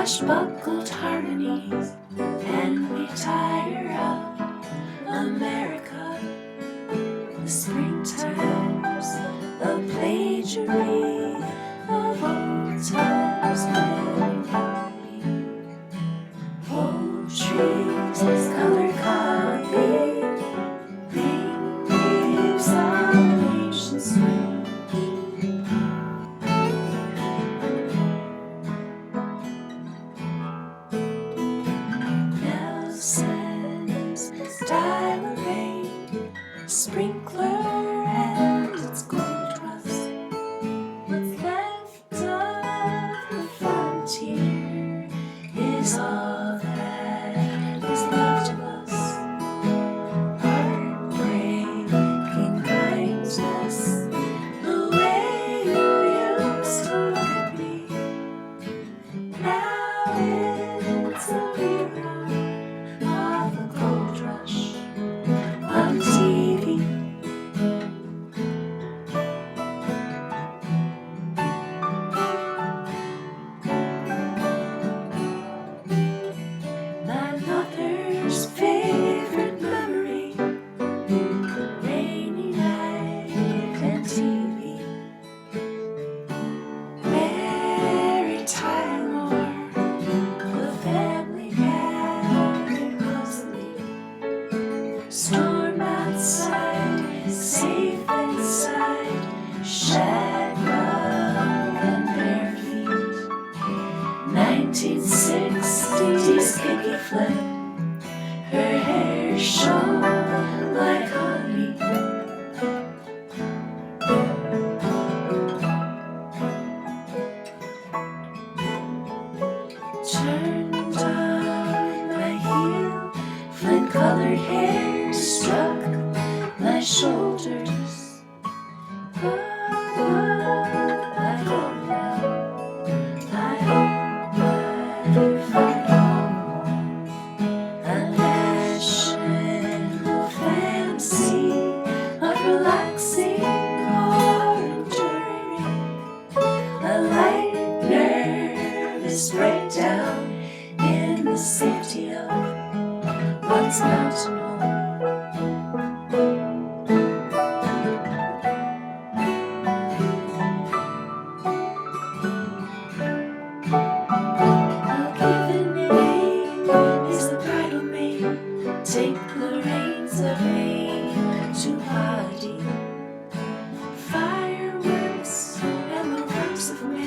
swashbuckled harmonies, and we tire of America, the springtimes, the plagiary of old times, old trees, color copy, green leaves on nation swing. Style array, sprinkler and its goldrush. What's left of the frontier is all that is left of us. Heartbreaking kindness, the way you used to look at me. Now it's a rerun of the goldrush on TV. My mother's favorite memory, rainy night and TV. Mary Tyler, the family gathered cozily. Storm outside, safe inside, shag and bare feet. 1960s kicky flip, her hair shone like honey. Turned on my heel, flint-colored hair struck my shoulders. I hope now, I hope I find a national fantasy of relaxing or enduring a light nervous breakdown in the safety of one's mountain home. Take the reins of rain to hardy, fireworks and the works of men.